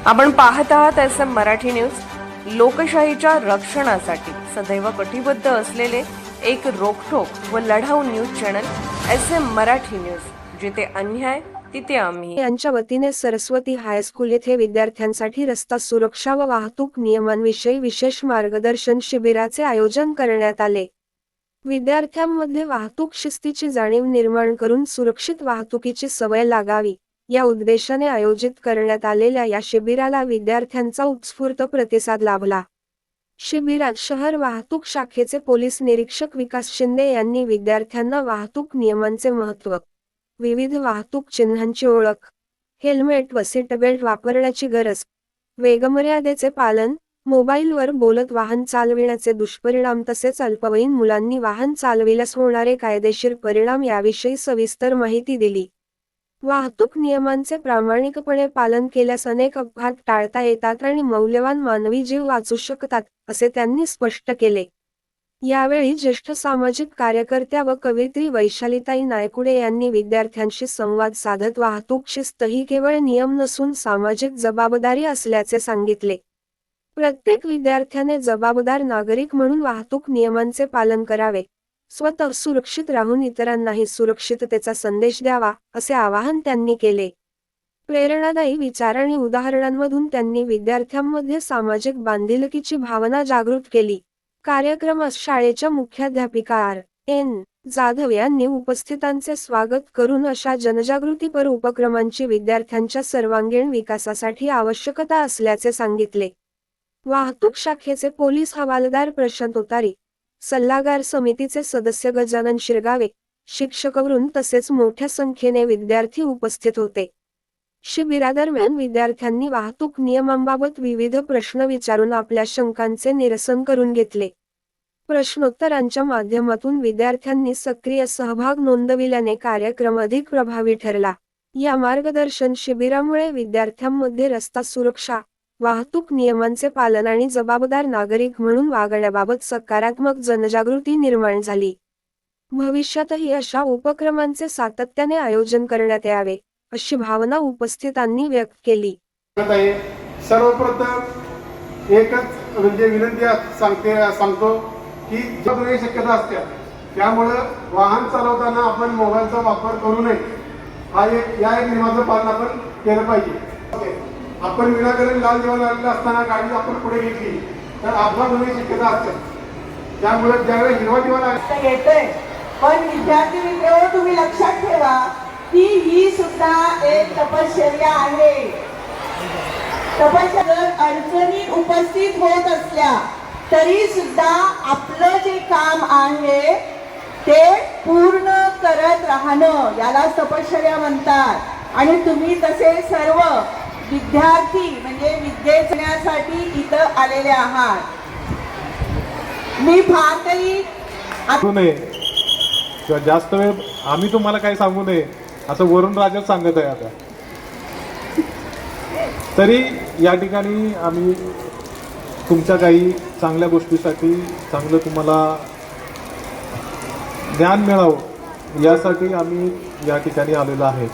आपण पाहत आहात SM मराठी न्यूज। लोकशाहीच्या रक्षणासाठी सदैव कटिबद्ध असलेले एक रोखठोक व लढाऊ news channel SM Marathi news, जिथे अन्याय तिथे आम्ही। यांच्या वतीने सरस्वती हायस्कूल येथे विद्यार्थ्यांसाठी रस्ता सुरक्षा व वाहतूक नियमांविषयी विशेष मार्गदर्शन शिबिराचे आयोजन करण्यात आले। विद्यार्थ्यांमध्ये वाहतूक शिस्तीची जाणीव निर्माण करून सुरक्षित वाहतुकीची सवय लागावी या उद्देशाने आयोजित करण्यात आलेल्या या शिबिराला विद्यार्थ्यांचा उत्स्फूर्त प्रतिसाद लाभला। शिबिरात शहर वाहतूक शाखेचे पोलीस निरीक्षक विकास शिंदे यांनी विद्यार्थ्यांना वाहतूक नियमांचे महत्त्व, विविध वाहतूक चिन्हांची ओळख, हेल्मेट व सीट बेल्ट वापरण्याची गरज, वेगमर्यादेचे पालन, मोबाईलवर बोलत वाहन चालविण्याचे दुष्परिणाम तसेच अल्पवयीन मुलांनी वाहन चालविल्यास होणारे कायदेशीर परिणाम याविषयी सविस्तर माहिती दिली। वाहतूक नियमांचे प्रामाणिकपणे पालन केल्यास अनेक अपघात टाळता येतात आणि मौल्यवान मानवी जीव वाचू शकतात, असे त्यांनी स्पष्ट केले। यावेळी ज्येष्ठ सामाजिक कार्यकर्त्या व कवयित्री वैशालीताई नायकुडे यांनी विद्यार्थ्यांशी संवाद साधत वाहतूक शिस्त ही केवळ नियम नसून सामाजिक जबाबदारी असल्याचे सांगितले। प्रत्येक विद्यार्थ्याने जबाबदार नागरिक म्हणून वाहतूक नियमांचे पालन करावे, स्वतः सुरक्षित राहून इतरांनाही सुरक्षिततेचा संदेश द्यावा, असे आवाहन त्यांनी केले। प्रेरणादायी विचार आणि उदाहरणांमधून त्यांनी विद्यार्थ्यांमध्ये सामाजिक बांधिलकीची भावना जागृत केली। कार्यक्रमास शाळेच्या मुख्याध्यापिका R.N. जाधव यांनी उपस्थितांचे स्वागत करून अशा जनजागृतीपर उपक्रमांची विद्यार्थ्यांच्या सर्वांगीण विकासासाठी आवश्यकता असल्याचे सांगितले। वाहतूक शाखेचे पोलीस हवालदार प्रशांत उतारी, सल्लागार समितीचे सदस्य गजानन शिरगावे, शिक्षकवृंद तसेच मोठ्या संख्येने विद्यार्थी उपस्थित होते। शिबिरादरम्यान विद्यार्थ्यांनी वाहतूक नियमांबाबत विविध प्रश्न विचारून आपल्या शंकांचे निरसन करून घेतले। प्रश्नोत्तरांच्या माध्यमातून विद्यार्थ्यांनी सक्रिय सहभाग नोंदविल्याने कार्यक्रम अधिक प्रभावी ठरला। या मार्गदर्शन शिबिरामुळे विद्यार्थ्यांमध्ये रस्ता सुरक्षा, वाहतूक नियमांचे पालन आणि जबाबदार नागरिक म्हणून वागण्याबाबत सकारात्मक जनजागृती निर्माण झाली। भविष्यातही अशा उपक्रमांचे सातत्याने आयोजन करण्यात यावे, अशी भावना उपस्थितांनी व्यक्त केली। सर्वप्रथम एकच विनंती सांगतो की ज्या शक्यता असते त्यामुळे वाहन चालवताना आपण मोबाईलचा वापर करू नये, या एक नियमाचं पालन आपण केलं पाहिजे। आपण विनाकारण लाल दिवा लावलेला असताना गाडी आपण पुढे घेतली तर अपघात होण्याची शक्यता असते, त्यामुळे ज्यावेळेस हिरवा दिवा लागला येतोय। पण विद्यार्थी मित्र, तुम्ही लक्षात ठेवा की ही सुद्धा एक तपश्चर्या आहे। तपश्चर्या जर अडचणी उपस्थित होत असल्या तरी सुद्धा आपलं जे काम आहे ते पूर्ण करत राहणं, याला तपश्चर्या म्हणतात। आणि तुम्ही तसे सर्व विद्यार्थी म्हणजे विद्येसाठी इथं आलेले आहात। मी फार काही किंवा जास्त वेळ आम्ही तुम्हाला काही सांगू नये असं वरुण राजा सांगत आहे आता। तरी या ठिकाणी आम्ही तुमच्या काही चांगल्या गोष्टीसाठी, चांगलं तुम्हाला ज्ञान मिळावं यासाठी आम्ही या ठिकाणी आलेलो आहे।